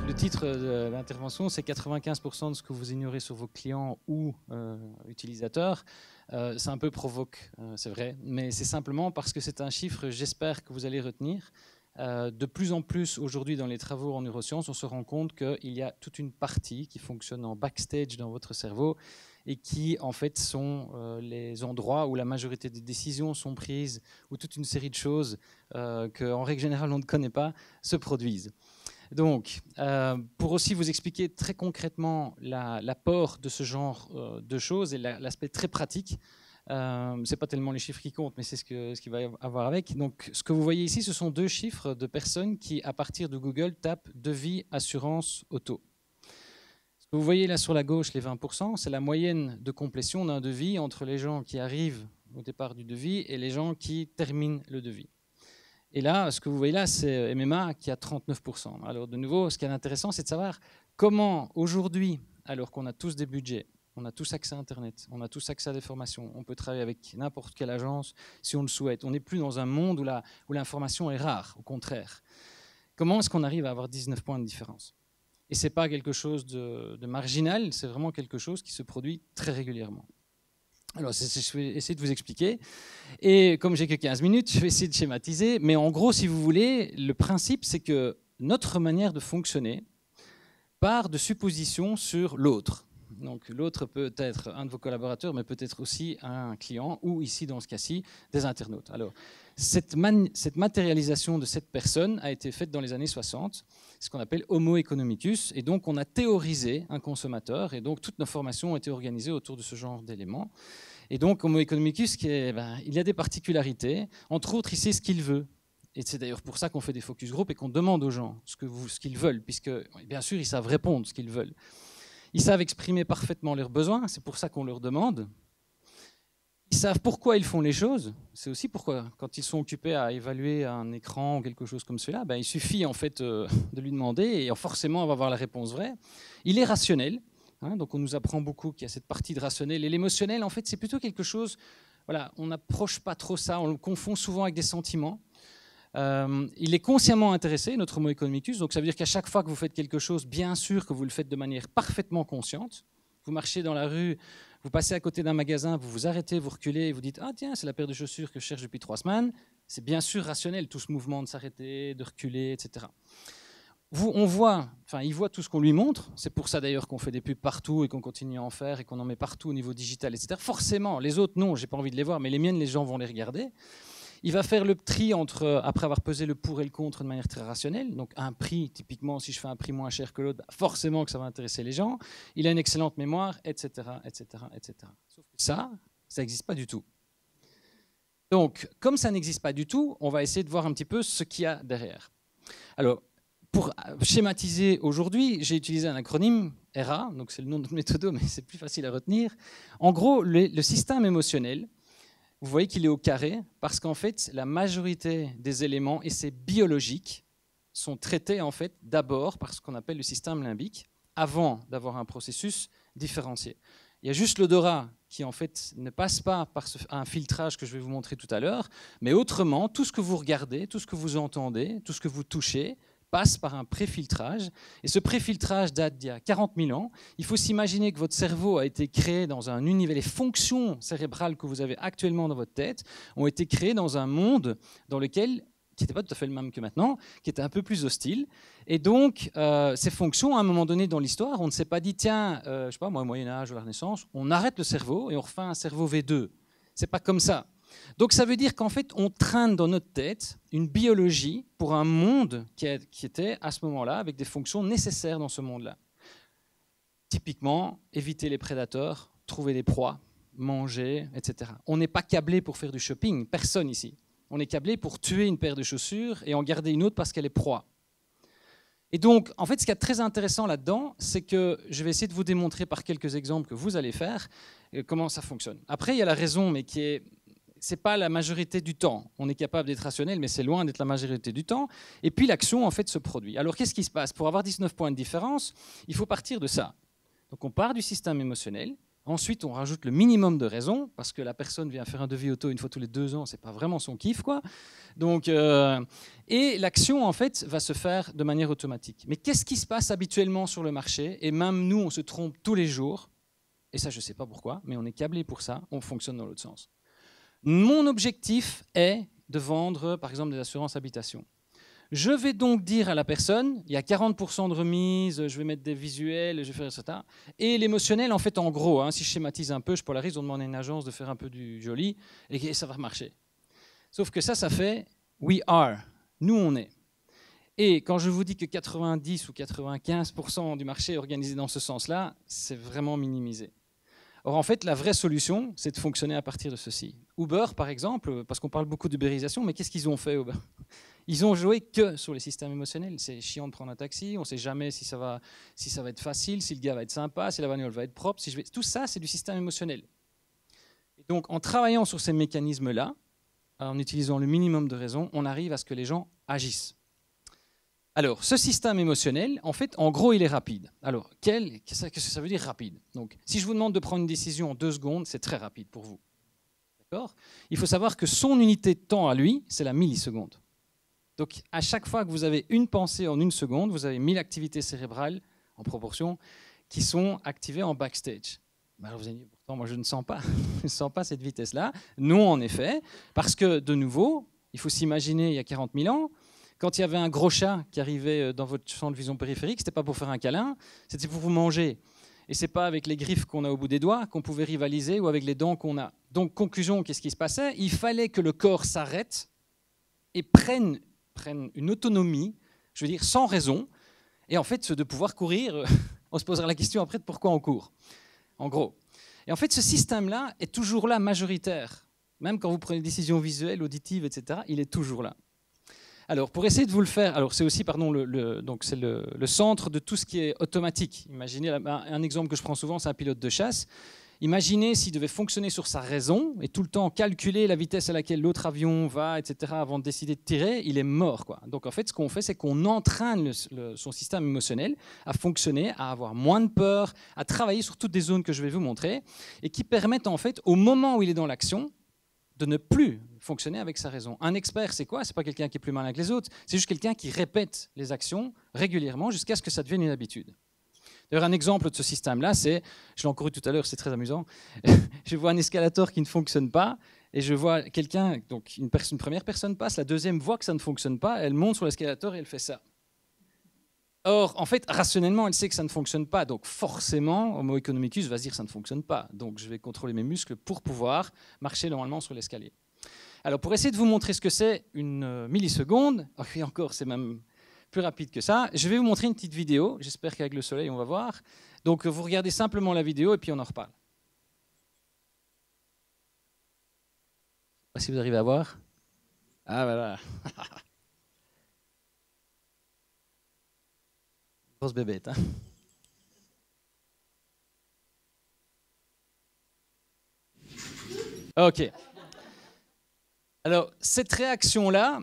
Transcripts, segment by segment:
Le titre de l'intervention, c'est 95% de ce que vous ignorez sur vos clients ou utilisateurs. C'est un peu provoque, c'est vrai, mais c'est simplement parce que c'est un chiffre, j'espère que vous allez retenir. De plus en plus, aujourd'hui, dans les travaux en neurosciences, on se rend compte qu'il y a toute une partie qui fonctionne en backstage dans votre cerveau et qui, en fait, sont les endroits où la majorité des décisions sont prises, où toute une série de choses qu'en règle générale, on ne connaît pas, se produisent. Donc, pour aussi vous expliquer très concrètement l'apport de ce genre de choses et l'aspect très pratique, c'est pas tellement les chiffres qui comptent, mais c'est ce qu'il va y avoir avec. Donc, ce que vous voyez ici, ce sont deux chiffres de personnes qui, à partir de Google, tapent devis, assurance, auto. Ce que vous voyez là sur la gauche, les 20%, c'est la moyenne de complétion d'un devis entre les gens qui arrivent au départ du devis et les gens qui terminent le devis. Et là, ce que vous voyez là, c'est MMA qui a 39%. Alors de nouveau, ce qui est intéressant, c'est de savoir comment aujourd'hui, alors qu'on a tous des budgets, on a tous accès à Internet, on a tous accès à des formations, on peut travailler avec n'importe quelle agence si on le souhaite. On n'est plus dans un monde où l'information est rare, au contraire. Comment est-ce qu'on arrive à avoir 19 points de différence? Et ce n'est pas quelque chose de marginal, c'est vraiment quelque chose qui se produit très régulièrement. Alors, je vais essayer de vous expliquer. Et comme j'ai que 15 minutes, je vais essayer de schématiser. Mais en gros, si vous voulez, le principe, c'est que notre manière de fonctionner part de suppositions sur l'autre. Donc, l'autre peut être un de vos collaborateurs, mais peut-être aussi un client, ou ici, dans ce cas-ci, des internautes. Alors, cette matérialisation de cette personne a été faite dans les années 60, ce qu'on appelle Homo economicus. Et donc, on a théorisé un consommateur, et donc toutes nos formations ont été organisées autour de ce genre d'éléments. Et donc, Homo economicus, il y a des particularités. Entre autres, il sait ce qu'il veut. Et c'est d'ailleurs pour ça qu'on fait des focus group et qu'on demande aux gens ce qu'ils veulent, puisque, bien sûr, ils savent répondre ce qu'ils veulent. Ils savent exprimer parfaitement leurs besoins, c'est pour ça qu'on leur demande. Ils savent pourquoi ils font les choses. C'est aussi pourquoi, quand ils sont occupés à évaluer un écran ou quelque chose comme cela, il suffit en fait de lui demander et forcément on va avoir la réponse vraie. Il est rationnel. Donc on nous apprend beaucoup qu'il y a cette partie de rationnel. Et l'émotionnel, en fait, c'est plutôt quelque chose, voilà, on n'approche pas trop ça, on le confond souvent avec des sentiments. Il est consciemment intéressé, notre Homo economicus, donc ça veut dire qu'à chaque fois que vous faites quelque chose, bien sûr que vous le faites de manière parfaitement consciente. Vous marchez dans la rue, vous passez à côté d'un magasin, vous vous arrêtez, vous reculez et vous dites « Ah tiens, c'est la paire de chaussures que je cherche depuis 3 semaines ». C'est bien sûr rationnel, tout ce mouvement de s'arrêter, de reculer, etc. Il voit tout ce qu'on lui montre. C'est pour ça d'ailleurs qu'on fait des pubs partout et qu'on continue à en faire et qu'on en met partout au niveau digital, etc. Forcément, les autres, non, j'ai pas envie de les voir, mais les miennes, les gens vont les regarder. Il va faire le tri après avoir pesé le pour et le contre de manière très rationnelle. Donc un prix, typiquement, si je fais un prix moins cher que l'autre, forcément que ça va intéresser les gens. Il a une excellente mémoire, etc., etc., etc. Sauf que ça n'existe pas du tout. Donc, comme ça n'existe pas du tout, on va essayer de voir un petit peu ce qu'il y a derrière. Alors, pour schématiser aujourd'hui, j'ai utilisé un acronyme ERA, donc c'est le nom de notre méthode, mais c'est plus facile à retenir. En gros, le système émotionnel, vous voyez qu'il est au carré parce qu'en fait, la majorité des éléments, et c'est biologique, sont traités en fait d'abord par ce qu'on appelle le système limbique, avant d'avoir un processus différencié. Il y a juste l'odorat qui en fait ne passe pas par un filtrage que je vais vous montrer tout à l'heure, mais autrement, tout ce que vous regardez, tout ce que vous entendez, tout ce que vous touchez, passe par un préfiltrage. Et ce préfiltrage date d'il y a 40 000 ans. Il faut s'imaginer que votre cerveau a été créé dans un univers. Les fonctions cérébrales que vous avez actuellement dans votre tête ont été créées dans un monde dans lequel, qui n'était pas tout à fait le même que maintenant, qui était un peu plus hostile. Et donc, ces fonctions, à un moment donné dans l'histoire, on ne s'est pas dit, tiens, je ne sais pas, moi, au Moyen-Âge ou la Renaissance, on arrête le cerveau et on refait un cerveau V2. Ce n'est pas comme ça. Donc ça veut dire qu'en fait, on traîne dans notre tête une biologie pour un monde qui était à ce moment-là avec des fonctions nécessaires dans ce monde-là. Typiquement, éviter les prédateurs, trouver des proies, manger, etc. On n'est pas câblé pour faire du shopping, personne ici. On est câblé pour tuer une paire de chaussures et en garder une autre parce qu'elle est proie. Et donc, en fait, ce qui est très intéressant là-dedans, c'est que je vais essayer de vous démontrer par quelques exemples que vous allez faire comment ça fonctionne. Après, il y a la raison, mais qui est... Ce n'est pas la majorité du temps. On est capable d'être rationnel, mais c'est loin d'être la majorité du temps. Et puis l'action, en fait, se produit. Alors, qu'est-ce qui se passe? Pour avoir 19 points de différence, il faut partir de ça. Donc, on part du système émotionnel, Ensuite, on rajoute le minimum de raison, parce que la personne vient faire un devis auto une fois tous les 2 ans, c'est pas vraiment son kiff, quoi. Donc, et l'action, en fait, va se faire de manière automatique. Mais qu'est-ce qui se passe habituellement sur le marché? Et même nous, on se trompe tous les jours. Et ça, je ne sais pas pourquoi, mais on est câblé pour ça, on fonctionne dans l'autre sens. Mon objectif est de vendre, par exemple, des assurances habitation. Je vais donc dire à la personne, il y a 40% de remise, je vais mettre des visuels, je vais faire ça. Et l'émotionnel, en fait, en gros, hein, si je schématise un peu, je polarise, on demande à une agence de faire un peu du joli, et ça va marcher. Sauf que ça fait « we are », nous on est. Et quand je vous dis que 90 ou 95% du marché est organisé dans ce sens-là, c'est vraiment minimisé. Or, en fait, la vraie solution, c'est de fonctionner à partir de ceci. Uber, par exemple, parce qu'on parle beaucoup d'ubérisation, mais qu'est-ce qu'ils ont fait, Uber? Ils ont joué que sur les systèmes émotionnels. C'est chiant de prendre un taxi, on ne sait jamais si ça va être facile, si le gars va être sympa, si la bagnole va être propre. Tout ça, c'est du système émotionnel. Et donc, en travaillant sur ces mécanismes-là, en utilisant le minimum de raison, on arrive à ce que les gens agissent. Alors, ce système émotionnel, en fait, en gros, il est rapide. Alors, qu'est-ce que ça veut dire rapide? Donc, si je vous demande de prendre une décision en 2 secondes, c'est très rapide pour vous. D'accord? Il faut savoir que son unité de temps à lui, c'est la milliseconde. Donc, à chaque fois que vous avez une pensée en 1 seconde, vous avez 1000 activités cérébrales, en proportion, qui sont activées en backstage. Alors vous allez dire, pourtant, moi, je ne sens pas, je ne sens pas cette vitesse-là. Non, en effet, parce que, de nouveau, il faut s'imaginer, il y a 40 000 ans, quand il y avait un gros chat qui arrivait dans votre champ de vision périphérique, ce n'était pas pour faire un câlin, c'était pour vous manger. Et ce n'est pas avec les griffes qu'on a au bout des doigts qu'on pouvait rivaliser ou avec les dents qu'on a. Donc, conclusion, qu'est-ce qui se passait? Il fallait que le corps s'arrête et prenne une autonomie, je veux dire, sans raison. Et en fait, de pouvoir courir, on se posera la question après de pourquoi on court, en gros. Et en fait, ce système-là est toujours là, majoritaire. Même quand vous prenez des décisions visuelles, auditives, etc., il est toujours là. Alors, pour essayer de vous le faire, alors c'est aussi, pardon, c'est le centre de tout ce qui est automatique. Imaginez, un exemple que je prends souvent, c'est un pilote de chasse. Imaginez s'il devait fonctionner sur sa raison et tout le temps calculer la vitesse à laquelle l'autre avion va, etc., avant de décider de tirer, il est mort, quoi. Donc, en fait, ce qu'on fait, c'est qu'on entraîne son système émotionnel à fonctionner, à avoir moins de peur, à travailler sur toutes des zones que je vais vous montrer et qui permettent, en fait, au moment où il est dans l'action, de ne plus fonctionner avec sa raison. Un expert, c'est quoi? C'est pas quelqu'un qui est plus malin que les autres, c'est juste quelqu'un qui répète les actions régulièrement jusqu'à ce que ça devienne une habitude. D'ailleurs, un exemple de ce système-là, c'est, je l'ai encore eu tout à l'heure, c'est très amusant, je vois un escalator qui ne fonctionne pas, et je vois quelqu'un, donc une première personne passe, la deuxième voit que ça ne fonctionne pas, elle monte sur l'escalator et elle fait ça. Or, en fait, rationnellement, elle sait que ça ne fonctionne pas, donc forcément, Homo economicus va se dire que ça ne fonctionne pas. Donc, je vais contrôler mes muscles pour pouvoir marcher normalement sur l'escalier. Alors, pour essayer de vous montrer ce que c'est une milliseconde, et encore, c'est même plus rapide que ça, je vais vous montrer une petite vidéo. J'espère qu'avec le soleil, on va voir. Donc, vous regardez simplement la vidéo et puis on en reparle. Je ne sais pas si vous arrivez à voir. Ah, voilà. Grosse bébête, hein. Ok. Alors, cette réaction-là,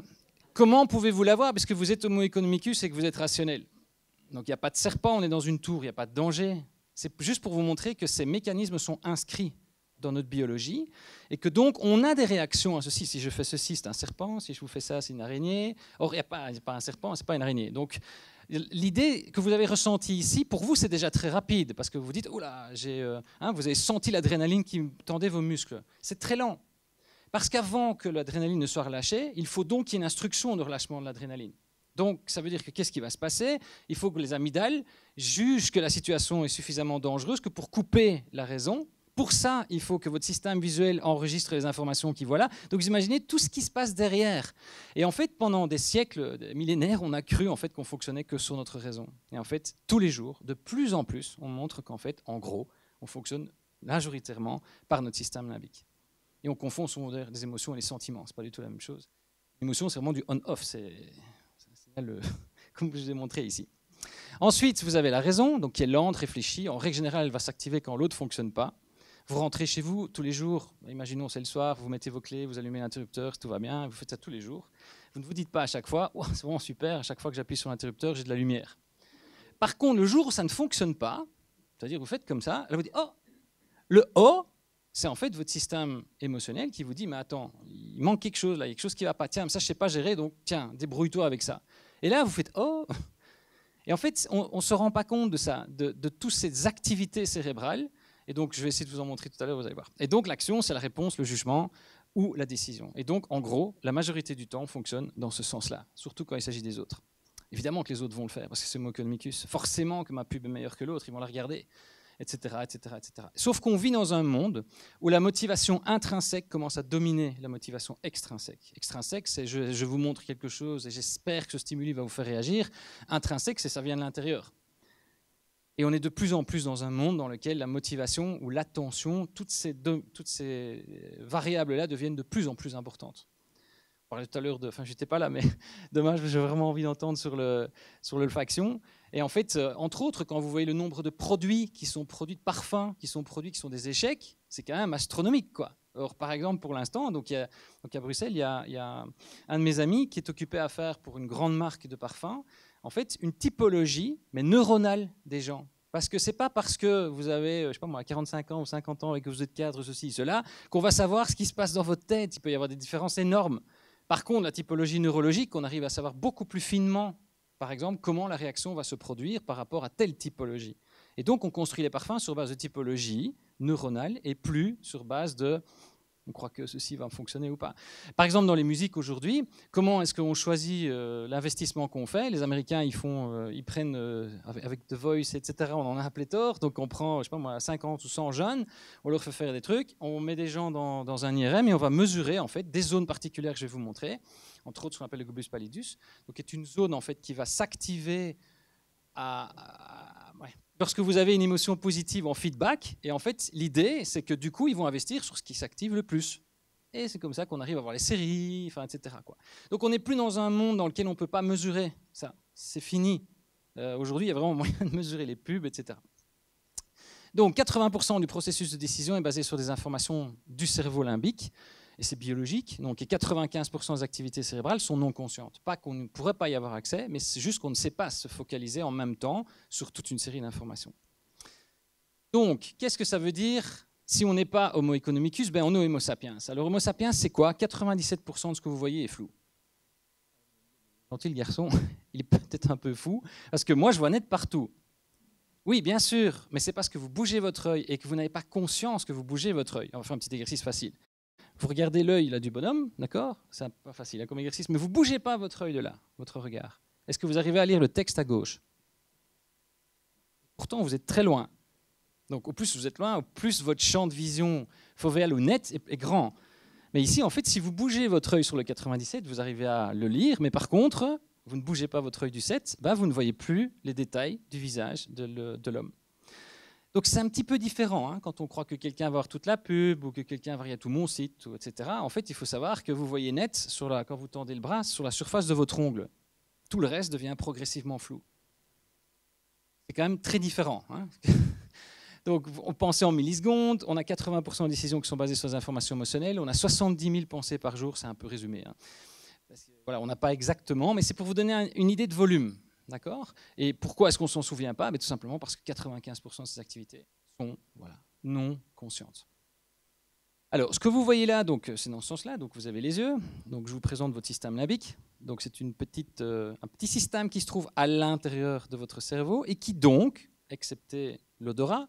comment pouvez-vous l'avoir? Parce que vous êtes Homo economicus et que vous êtes rationnel. Donc, il n'y a pas de serpent, on est dans une tour, il n'y a pas de danger. C'est juste pour vous montrer que ces mécanismes sont inscrits dans notre biologie et que donc, on a des réactions à ceci. Si je fais ceci, c'est un serpent. Si je vous fais ça, c'est une araignée. Or, il n'y a pas un serpent, ce n'est pas une araignée. Donc, l'idée que vous avez ressentie ici, pour vous, c'est déjà très rapide parce que vous vous dites, oh là, vous avez senti l'adrénaline qui tendait vos muscles. C'est très lent. Parce qu'avant que l'adrénaline ne soit relâchée, il faut donc qu'il y ait une instruction de relâchement de l'adrénaline. Donc, ça veut dire que qu'est-ce qui va se passer? Il faut que les amygdales jugent que la situation est suffisamment dangereuse que pour couper la raison. Pour ça, il faut que votre système visuel enregistre les informations qu'il voit là. Donc, vous imaginez tout ce qui se passe derrière. Et en fait, pendant des siècles, des millénaires, on a cru en fait, qu'on fonctionnait que sur notre raison. Et en fait, tous les jours, de plus en plus, on montre qu'en fait, en gros, on fonctionne majoritairement par notre système limbique. Et on confond souvent les émotions et les sentiments. Ce n'est pas du tout la même chose. L'émotion, c'est vraiment du on-off. C'est un signal, comme je vous ai montré ici. Ensuite, vous avez la raison, donc qui est lente, réfléchie. En règle générale, elle va s'activer quand l'autre ne fonctionne pas. Vous rentrez chez vous tous les jours. Imaginons, c'est le soir, vous mettez vos clés, vous allumez l'interrupteur, tout va bien. Vous faites ça tous les jours. Vous ne vous dites pas à chaque fois, oh, c'est vraiment super, à chaque fois que j'appuie sur l'interrupteur, j'ai de la lumière. Par contre, le jour où ça ne fonctionne pas, c'est-à-dire vous faites comme ça, elle vous dit, oh, Le O, c'est en fait votre système émotionnel qui vous dit, mais attends, il manque quelque chose là, il y a quelque chose qui ne va pas, tiens, mais ça je ne sais pas gérer, donc tiens, débrouille-toi avec ça. Et là, vous faites oh. Et en fait, on ne se rend pas compte de ça, de toutes ces activités cérébrales. Et donc, je vais essayer de vous en montrer tout à l'heure, vous allez voir. Et donc, l'action, c'est la réponse, le jugement ou la décision. Et donc, en gros, la majorité du temps fonctionne dans ce sens-là, surtout quand il s'agit des autres. Évidemment que les autres vont le faire, parce que c'est Homo economicus. Forcément que ma pub est meilleure que l'autre, ils vont la regarder, etc., etc., etc. Sauf qu'on vit dans un monde où la motivation intrinsèque commence à dominer la motivation extrinsèque. Extrinsèque, c'est je vous montre quelque chose et j'espère que ce stimuli va vous faire réagir. Intrinsèque, c'est ça vient de l'intérieur. Et on est de plus en plus dans un monde dans lequel la motivation ou l'attention, toutes ces variables-là deviennent de plus en plus importantes. On parlait tout à l'heure je n'étais pas là, mais dommage, j'ai vraiment envie d'entendre sur l'olfaction. Et en fait, entre autres, quand vous voyez le nombre de produits qui sont produits, de parfums qui sont produits, qui sont des échecs, c'est quand même astronomique, quoi. Or, par exemple, pour l'instant, donc à Bruxelles, il y a un de mes amis qui est occupé à faire pour une grande marque de parfums, en fait, une typologie, mais neuronale des gens. Parce que ce n'est pas parce que vous avez, je sais pas moi, 45 ans ou 50 ans et que vous êtes cadre, ceci, cela, qu'on va savoir ce qui se passe dans votre tête. Il peut y avoir des différences énormes. Par contre, la typologie neurologique, on arrive à savoir beaucoup plus finement, par exemple, comment la réaction va se produire par rapport à telle typologie. Et donc, on construit les parfums sur base de typologie neuronale et plus sur base de on croit que ceci va fonctionner ou pas. Par exemple, dans les musiques aujourd'hui, comment est-ce qu'on choisit l'investissement qu'on fait? Les Américains, ils prennent avec The Voice, etc. On en a un pléthore, donc on prend, je sais pas moi, 50 ou 100 jeunes, on leur fait faire des trucs, on met des gens dans un IRM et on va mesurer en fait des zones particulières que je vais vous montrer, entre autres ce qu'on appelle le globus pallidus, donc qui est une zone en fait qui va s'activer lorsque vous avez une émotion positive en feedback, et en fait, l'idée, c'est que du coup, ils vont investir sur ce qui s'active le plus. Et c'est comme ça qu'on arrive à voir les séries, etc. quoi. Donc, on n'est plus dans un monde dans lequel on ne peut pas mesurer ça. C'est fini. Aujourd'hui, il y a vraiment moyen de mesurer les pubs, etc. Donc, 80% du processus de décision est basé sur des informations du cerveau limbique, et c'est biologique. Donc, et 95% des activités cérébrales sont non conscientes. Pas qu'on ne pourrait pas y avoir accès, mais c'est juste qu'on ne sait pas se focaliser en même temps sur toute une série d'informations. Donc, qu'est-ce que ça veut dire si on n'est pas Homo economicus? On est Homo sapiens. Alors, Homo sapiens, c'est quoi? 97% de ce que vous voyez est flou. Gentil le garçon, il est peut-être un peu fou, parce que moi, je vois net partout. Oui, bien sûr, mais c'est parce que vous bougez votre œil et que vous n'avez pas conscience que vous bougez votre œil. On va faire un petit exercice facile. Vous regardez l'œil là du bonhomme, d'accord? C'est pas facile comme exercice, mais vous ne bougez pas votre œil de là, votre regard. Est-ce que vous arrivez à lire le texte à gauche? Pourtant, vous êtes très loin. Donc, au plus vous êtes loin, au plus votre champ de vision fovéal ou net est grand. Mais ici, en fait, si vous bougez votre œil sur le 97, vous arrivez à le lire, mais par contre, vous ne bougez pas votre œil du 7, vous ne voyez plus les détails du visage de l'homme. Donc c'est un petit peu différent quand on croit que quelqu'un va voir toute la pub ou que quelqu'un va regarder tout mon site, etc. En fait, il faut savoir que vous voyez net, quand vous tendez le bras, sur la surface de votre ongle. Tout le reste devient progressivement flou. C'est quand même très différent. Donc on pense en millisecondes, on a 80% de décisions qui sont basées sur des informations émotionnelles, on a 70 000 pensées par jour, c'est un peu résumé. Parce que, voilà, on n'a pas exactement, mais c'est pour vous donner une idée de volume. D'accord? Et pourquoi est-ce qu'on ne s'en souvient pas? Tout simplement parce que 95% de ces activités sont non conscientes. Alors, ce que vous voyez là, c'est dans ce sens-là. Donc, vous avez les yeux. Donc, je vous présente votre système limbique. Donc, c'est un petit système qui se trouve à l'intérieur de votre cerveau et qui donc, excepté l'odorat,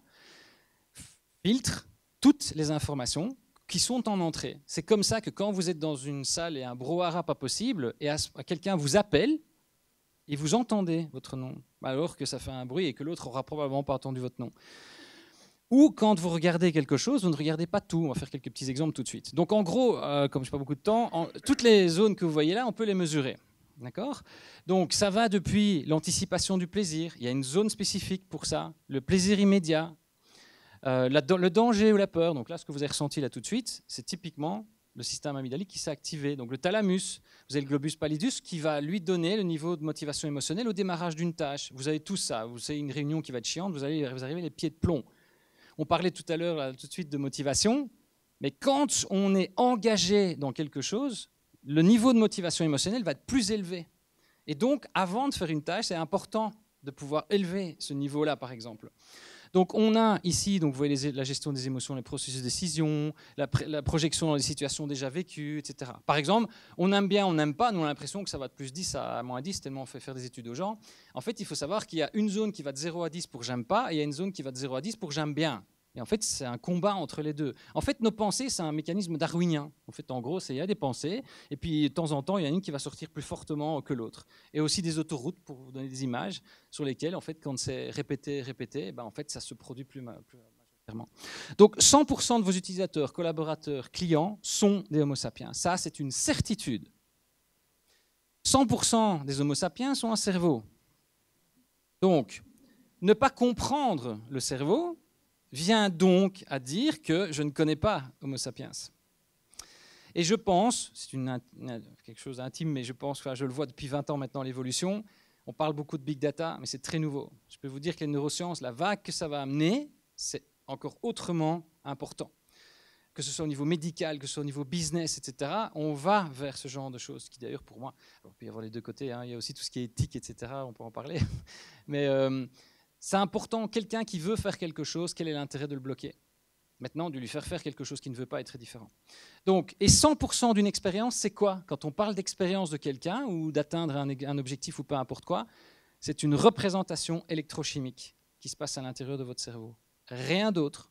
filtre toutes les informations qui sont en entrée. C'est comme ça que quand vous êtes dans une salle et un brouhaha pas possible et quelqu'un vous appelle, et vous entendez votre nom, alors que ça fait un bruit et que l'autre n'aura probablement pas entendu votre nom. Ou quand vous regardez quelque chose, vous ne regardez pas tout. On va faire quelques petits exemples tout de suite. Donc en gros, comme je n'ai pas beaucoup de temps, toutes les zones que vous voyez là, on peut les mesurer. D'accord? Donc ça va depuis l'anticipation du plaisir, il y a une zone spécifique pour ça, le plaisir immédiat, le danger ou la peur. Donc là, ce que vous avez ressenti là tout de suite, c'est typiquement le système amygdalique qui s'est activé. Donc le thalamus, vous avez le globus pallidus qui va lui donner le niveau de motivation émotionnelle au démarrage d'une tâche. Vous avez tout ça. Vous avez une réunion qui va être chiante, vous arrivez les pieds de plomb. On parlait tout à l'heure, tout de suite, de motivation, mais quand on est engagé dans quelque chose, le niveau de motivation émotionnelle va être plus élevé. Et donc, avant de faire une tâche, c'est important de pouvoir élever ce niveau-là, par exemple. Donc on a ici, donc vous voyez la gestion des émotions, les processus de décision, la projection dans les situations déjà vécues, etc. Par exemple, on aime bien, on n'aime pas, nous on a l'impression que ça va de plus 10 à moins 10, tellement on fait faire des études aux gens. En fait, il faut savoir qu'il y a une zone qui va de 0 à 10 pour j'aime pas, et il y a une zone qui va de 0 à 10 pour j'aime bien. Et en fait, c'est un combat entre les deux. En fait, nos pensées, c'est un mécanisme darwinien. En fait, en gros, il y a des pensées, et puis de temps en temps, il y en a une qui va sortir plus fortement que l'autre. Et aussi des autoroutes, pour vous donner des images, sur lesquelles, en fait, quand c'est répété, ben, en fait, ça se produit plus majoritairement. Donc, 100% de vos utilisateurs, collaborateurs, clients sont des Homo sapiens. Ça, c'est une certitude. 100% des Homo sapiens ont un cerveau. Donc, ne pas comprendre le cerveau vient donc à dire que je ne connais pas Homo sapiens. Et je pense, c'est quelque chose d'intime, mais je pense, je le vois depuis 20 ans maintenant, l'évolution, on parle beaucoup de big data, mais c'est très nouveau. Je peux vous dire que les neurosciences, la vague que ça va amener, c'est encore autrement important. Que ce soit au niveau médical, que ce soit au niveau business, etc., on va vers ce genre de choses, qui d'ailleurs pour moi, alors, il peut y avoir les deux côtés, hein, il y a aussi tout ce qui est éthique, etc., on peut en parler, mais c'est important, quelqu'un qui veut faire quelque chose, quel est l'intérêt de le bloquer? Maintenant, de lui faire quelque chose qu'il ne veut pas est très différent. Donc, et 100% d'une expérience, c'est quoi? Quand on parle d'expérience de quelqu'un ou d'atteindre un objectif ou peu importe quoi, c'est une représentation électrochimique qui se passe à l'intérieur de votre cerveau. Rien d'autre.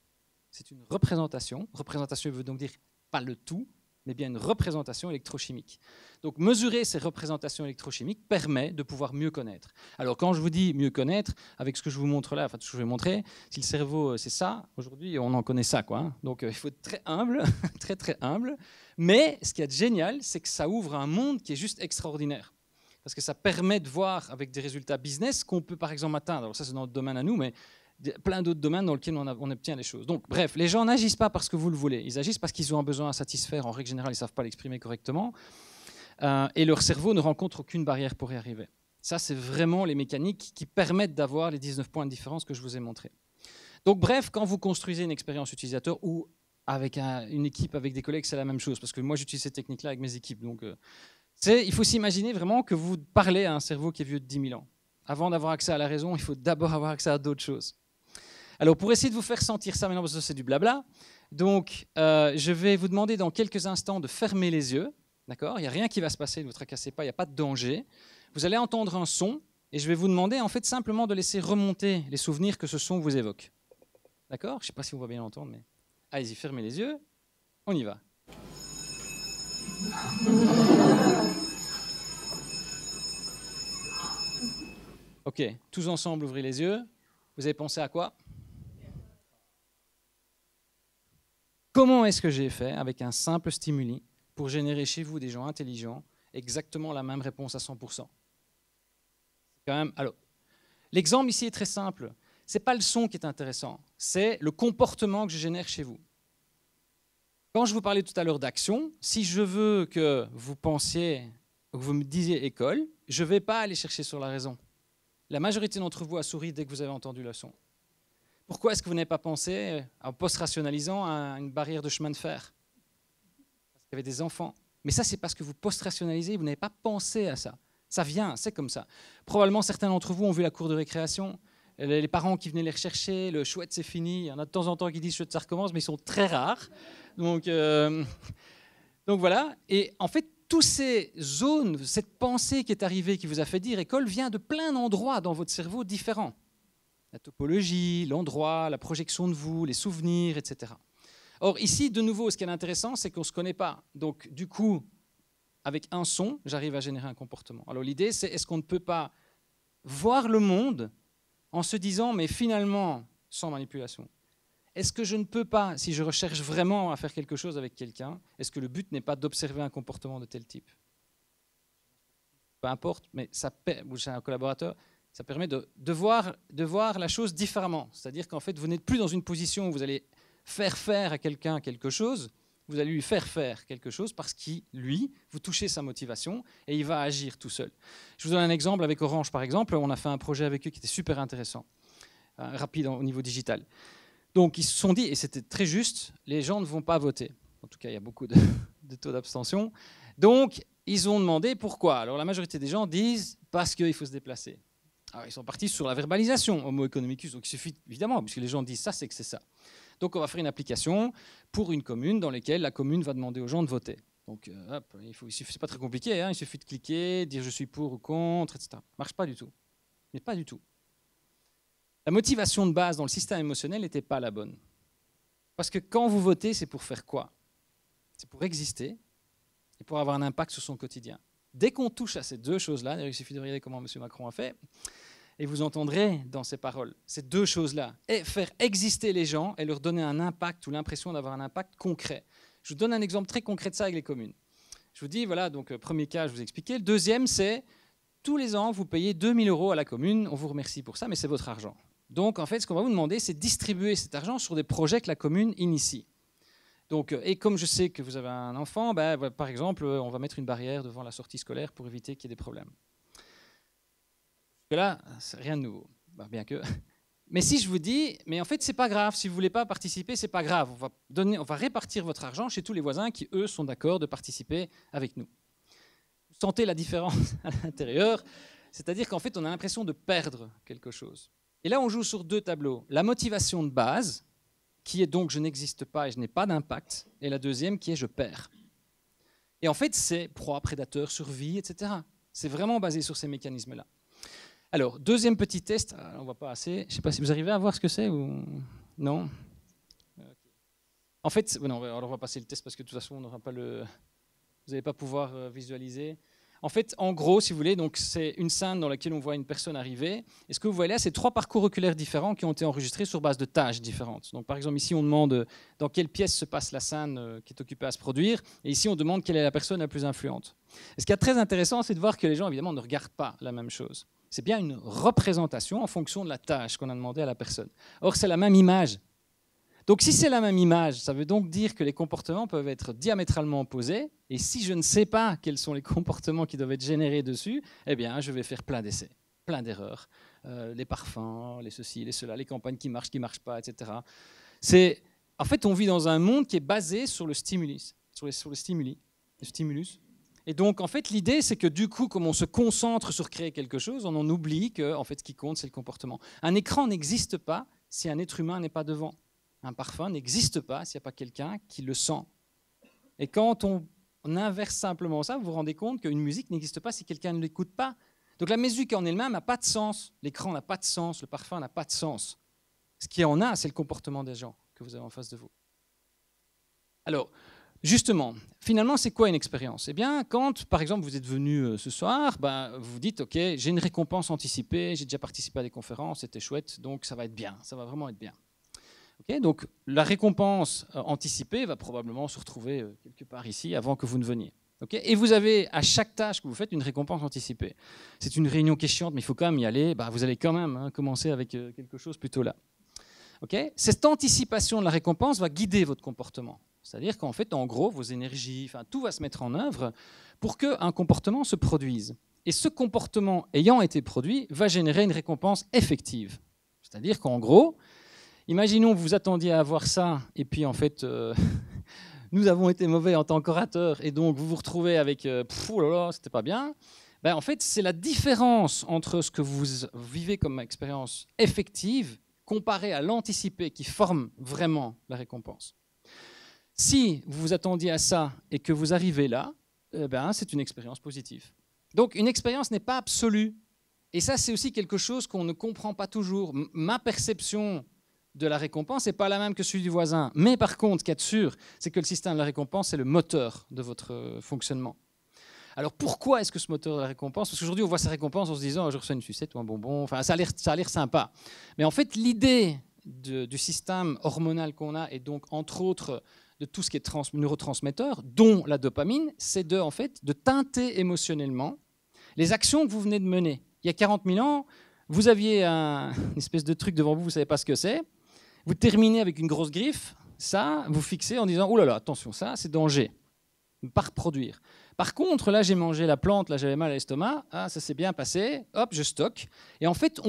C'est une représentation. Représentation veut donc dire pas le tout, mais bien une représentation électrochimique. Donc mesurer ces représentations électrochimiques permet de pouvoir mieux connaître. Alors quand je vous dis mieux connaître, avec ce que je vous montre là, enfin ce que je vais montrer, si le cerveau c'est ça, aujourd'hui on en connaît ça, quoi, hein. Donc il faut être très humble, très très humble, mais ce qui est génial, c'est que ça ouvre un monde qui est juste extraordinaire. Parce que ça permet de voir avec des résultats business qu'on peut par exemple atteindre. Alors ça c'est dans notre domaine à nous, mais plein d'autres domaines dans lesquels on obtient des choses. Donc, bref, les gens n'agissent pas parce que vous le voulez. Ils agissent parce qu'ils ont un besoin à satisfaire. En règle générale, ils ne savent pas l'exprimer correctement. Et leur cerveau ne rencontre aucune barrière pour y arriver. Ça, c'est vraiment les mécaniques qui permettent d'avoir les 19 points de différence que je vous ai montrés. Donc, bref, quand vous construisez une expérience utilisateur ou avec une équipe, avec des collègues, c'est la même chose. Parce que moi, j'utilise ces techniques-là avec mes équipes. Donc, il faut s'imaginer vraiment que vous parlez à un cerveau qui est vieux de 10 000 ans. Avant d'avoir accès à la raison, il faut d'abord avoir accès à d'autres choses. Alors, pour essayer de vous faire sentir ça maintenant, parce que c'est du blabla, donc je vais vous demander dans quelques instants de fermer les yeux. D'accord ? Il n'y a rien qui va se passer, ne vous tracassez pas, il n'y a pas de danger. Vous allez entendre un son et je vais vous demander en fait simplement de laisser remonter les souvenirs que ce son vous évoque. D'accord ? Je ne sais pas si on va bien l'entendre, mais allez-y, fermez les yeux, on y va. Ok, tous ensemble, ouvrez les yeux. Vous avez pensé à quoi ? Comment est-ce que j'ai fait avec un simple stimuli pour générer chez vous des gens intelligents exactement la même réponse à 100%? Quand même, alors, l'exemple ici est très simple. Ce n'est pas le son qui est intéressant, c'est le comportement que je génère chez vous. Quand je vous parlais tout à l'heure d'action, si je veux que vous pensiez, que vous me disiez école, je ne vais pas aller chercher sur la raison. La majorité d'entre vous a souri dès que vous avez entendu le son. Pourquoi est-ce que vous n'avez pas pensé, en post-rationalisant, à une barrière de chemin de fer? Parce qu'il y avait des enfants. Mais ça, c'est parce que vous post-rationalisez, vous n'avez pas pensé à ça. Ça vient, c'est comme ça. Probablement, certains d'entre vous ont vu la cour de récréation, les parents qui venaient les rechercher, le chouette, c'est fini. Il y en a de temps en temps qui disent chouette, ça recommence, mais ils sont très rares. Donc voilà. Et en fait, toutes ces zones, cette pensée qui est arrivée, qui vous a fait dire école, vient de plein d'endroits dans votre cerveau différents. La topologie, l'endroit, la projection de vous, les souvenirs, etc. Or, ici, de nouveau, ce qui est intéressant, c'est qu'on ne se connaît pas. Donc, du coup, avec un son, j'arrive à générer un comportement. Alors, l'idée, c'est est-ce qu'on ne peut pas voir le monde en se disant, mais finalement, sans manipulation, est-ce que je ne peux pas, si je recherche vraiment à faire quelque chose avec quelqu'un, est-ce que le but n'est pas d'observer un comportement de tel type? Peu importe, mais ça, ou chez un collaborateur, ça permet de voir la chose différemment. C'est-à-dire qu'en fait, vous n'êtes plus dans une position où vous allez faire faire à quelqu'un quelque chose, vous allez lui faire faire quelque chose parce qu'il, lui, vous touchez sa motivation et il va agir tout seul. Je vous donne un exemple avec Orange, par exemple. On a fait un projet avec eux qui était super intéressant, rapide au niveau digital. Donc, ils se sont dit, et c'était très juste, les gens ne vont pas voter. En tout cas, il y a beaucoup de taux d'abstention. Donc, ils ont demandé pourquoi. Alors, la majorité des gens disent parce qu'il faut se déplacer. Alors, ils sont partis sur la verbalisation, homo economicus. Donc il suffit, évidemment, puisque les gens disent ça, c'est que c'est ça. Donc on va faire une application pour une commune dans laquelle la commune va demander aux gens de voter. Donc hop, c'est pas très compliqué, hein, il suffit de cliquer, dire je suis pour ou contre, etc. Marche pas du tout. Mais pas du tout. La motivation de base dans le système émotionnel n'était pas la bonne. Parce que quand vous votez, c'est pour faire quoi? C'est pour exister et pour avoir un impact sur son quotidien. Dès qu'on touche à ces deux choses-là, il suffit de regarder comment M. Macron a fait, et vous entendrez dans ses paroles ces deux choses-là, et faire exister les gens et leur donner un impact ou l'impression d'avoir un impact concret. Je vous donne un exemple très concret de ça avec les communes. Je vous dis, voilà, donc premier cas, je vous ai expliqué. Le deuxième, c'est tous les ans, vous payez 2 000 € à la commune, on vous remercie pour ça, mais c'est votre argent. Donc, en fait, ce qu'on va vous demander, c'est de distribuer cet argent sur des projets que la commune initie. Donc, et comme je sais que vous avez un enfant, par exemple, on va mettre une barrière devant la sortie scolaire pour éviter qu'il y ait des problèmes. Là, c'est rien de nouveau, bien que. Mais si je vous dis, mais en fait, c'est pas grave, si vous voulez pas participer, c'est pas grave. On va répartir votre argent chez tous les voisins qui, eux, sont d'accord de participer avec nous. Vous sentez la différence à l'intérieur, c'est-à-dire qu'en fait, on a l'impression de perdre quelque chose. Et là, on joue sur deux tableaux. La motivation de base, qui est donc je n'existe pas et je n'ai pas d'impact, et la deuxième qui est je perds. Et en fait, c'est proie, prédateur, survie, etc. C'est vraiment basé sur ces mécanismes-là. Alors, deuxième petit test, on ne voit pas assez, je ne sais pas si vous arrivez à voir ce que c'est ou non. En fait, non, alors on va passer le test parce que de toute façon, on n'aura pas le... vous n'allez pas pouvoir visualiser. En fait, en gros, si vous voulez, donc c'est une scène dans laquelle on voit une personne arriver. Et ce que vous voyez là, c'est 3 parcours oculaires différents qui ont été enregistrés sur base de tâches différentes. Donc, par exemple, ici, on demande dans quelle pièce se passe la scène qui est occupée à se produire. Et ici, on demande quelle est la personne la plus influente. Et ce qui est très intéressant, c'est de voir que les gens, évidemment, ne regardent pas la même chose. C'est bien une représentation en fonction de la tâche qu'on a demandé à la personne. Or, c'est la même image. Donc si c'est la même image, ça veut donc dire que les comportements peuvent être diamétralement opposés. Et si je ne sais pas quels sont les comportements qui doivent être générés dessus, eh bien, je vais faire plein d'essais, plein d'erreurs. Les parfums, les ceci, les cela, les campagnes qui marchent pas, etc. En fait, on vit dans un monde qui est basé sur le stimulus, sur le stimulus. Et donc, en fait, l'idée, c'est que du coup, comme on se concentre sur créer quelque chose, on en oublie que, en fait, ce qui compte, c'est le comportement. Un écran n'existe pas si un être humain n'est pas devant. Un parfum n'existe pas s'il n'y a pas quelqu'un qui le sent. Et quand on inverse simplement ça, vous vous rendez compte qu'une musique n'existe pas si quelqu'un ne l'écoute pas. Donc la musique en elle-même n'a pas de sens. L'écran n'a pas de sens. Le parfum n'a pas de sens. Ce qui en a, c'est le comportement des gens que vous avez en face de vous. Alors, justement, finalement, c'est quoi une expérience? Eh bien, quand, par exemple, vous êtes venu ce soir, vous vous dites, OK, j'ai une récompense anticipée, j'ai déjà participé à des conférences, c'était chouette, donc ça va être bien, ça va vraiment être bien. Okay, donc la récompense anticipée va probablement se retrouver quelque part ici avant que vous ne veniez. Okay, et vous avez à chaque tâche que vous faites une récompense anticipée. C'est une réunion qui est chiante, mais il faut quand même y aller. Vous allez quand même commencer avec quelque chose plutôt là. Okay, cette anticipation de la récompense va guider votre comportement. C'est-à-dire qu'en fait, en gros, vos énergies, tout va se mettre en œuvre pour qu'un comportement se produise. Et ce comportement ayant été produit va générer une récompense effective. C'est-à-dire qu'en gros, imaginons que vous attendiez à avoir ça, et puis en fait, nous avons été mauvais en tant qu'orateurs, et donc vous vous retrouvez avec oh là là, c'était pas bien. En fait, c'est la différence entre ce que vous vivez comme expérience effective comparé à l'anticipé qui forme vraiment la récompense. Si vous vous attendiez à ça et que vous arrivez là, c'est une expérience positive. Donc une expérience n'est pas absolue. Et ça, c'est aussi quelque chose qu'on ne comprend pas toujours. Ma perception de la récompense n'est pas la même que celui du voisin. Mais par contre, ce qu'il y a de sûr, c'est que le système de la récompense, c'est le moteur de votre fonctionnement. Alors pourquoi est-ce que ce moteur de la récompense? Parce qu'aujourd'hui, on voit sa récompense en se disant je reçois une sucette ou un bonbon. Enfin, ça a l'air sympa. Mais en fait, l'idée du système hormonal qu'on a, et donc entre autres de tout ce qui est neurotransmetteur, dont la dopamine, c'est de teinter émotionnellement les actions que vous venez de mener. Il y a 40 000 ans, vous aviez une espèce de truc devant vous, vous ne savez pas ce que c'est. Vous terminez avec une grosse griffe, ça, vous fixez en disant « Oh là là, attention, ça, c'est danger, pas reproduire ». Par contre, là, j'ai mangé la plante, là, j'avais mal à l'estomac, ça s'est bien passé, hop, je stocke. Et en fait,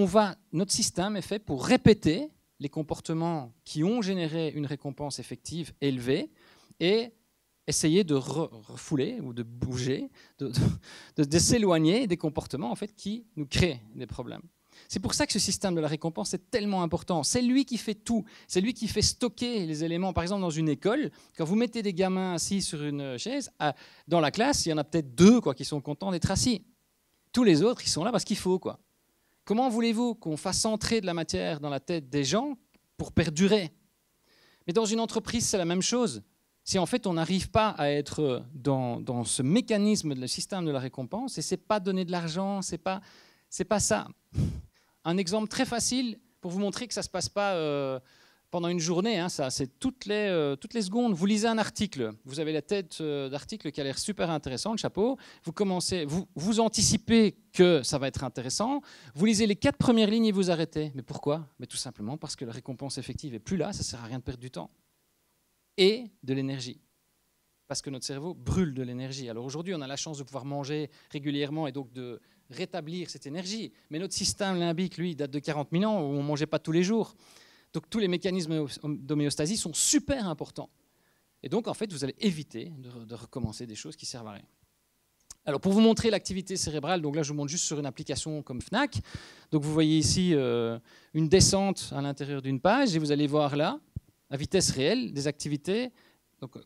notre système est fait pour répéter les comportements qui ont généré une récompense effective élevée et essayer de refouler ou de bouger, de s'éloigner des comportements en fait, qui nous créent des problèmes. C'est pour ça que ce système de la récompense est tellement important. C'est lui qui fait tout. C'est lui qui fait stocker les éléments. Par exemple, dans une école, quand vous mettez des gamins assis sur une chaise, dans la classe, il y en a peut-être 2 qui sont contents d'être assis. Tous les autres, ils sont là parce qu'il faut. Comment voulez-vous qu'on fasse entrer de la matière dans la tête des gens pour perdurer? Mais dans une entreprise, c'est la même chose. Si en fait on n'arrive pas à être dans ce mécanisme du système de la récompense, et c'est pas donner de l'argent, c'est pas ça. Un exemple très facile pour vous montrer que ça se passe pas pendant une journée, hein, ça, c'est toutes les secondes. Vous lisez un article, vous avez la tête d'article qui a l'air super intéressant, le chapeau, vous anticipez que ça va être intéressant, vous lisez les 4 premières lignes et vous arrêtez. Mais pourquoi? Mais tout simplement parce que la récompense effective n'est plus là, ça ne sert à rien de perdre du temps. Et de l'énergie. Parce que notre cerveau brûle de l'énergie. Alors aujourd'hui, on a la chance de pouvoir manger régulièrement et donc de rétablir cette énergie. Mais notre système limbique, lui, date de 40 000 ans où on ne mangeait pas tous les jours. Donc tous les mécanismes d'homéostasie sont super importants. Et donc, en fait, vous allez éviter de recommencer des choses qui servent à rien. Alors, pour vous montrer l'activité cérébrale, donc là, je vous montre juste sur une application comme Fnac. Donc, vous voyez ici une descente à l'intérieur d'une page et vous allez voir là, à vitesse réelle, des activités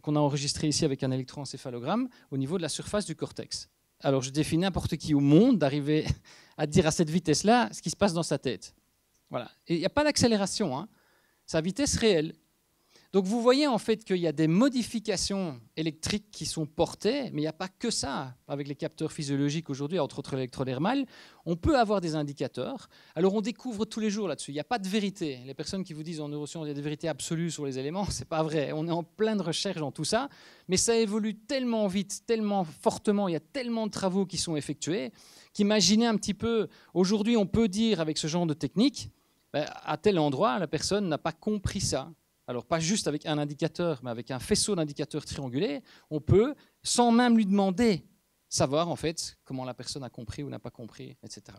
qu'on a enregistrées ici avec un électroencéphalogramme au niveau de la surface du cortex. Alors, je défie n'importe qui au monde d'arriver à dire à cette vitesse-là ce qui se passe dans sa tête. Voilà. Et il n'y a pas d'accélération, hein. C'est à vitesse réelle. Donc, vous voyez en fait qu'il y a des modifications électriques qui sont portées, mais il n'y a pas que ça. Avec les capteurs physiologiques aujourd'hui, entre autres l'électrodermal, on peut avoir des indicateurs. Alors, on découvre tous les jours là-dessus. Il n'y a pas de vérité. Les personnes qui vous disent en neurosciences qu'il y a des vérités absolues sur les éléments, ce n'est pas vrai. On est en pleine recherche dans tout ça, mais ça évolue tellement vite, tellement fortement, il y a tellement de travaux qui sont effectués, qu'imaginez un petit peu, aujourd'hui, on peut dire avec ce genre de technique, à tel endroit, la personne n'a pas compris ça. Alors, pas juste avec un indicateur, mais avec un faisceau d'indicateurs triangulés, on peut, sans même lui demander, savoir en fait comment la personne a compris ou n'a pas compris, etc.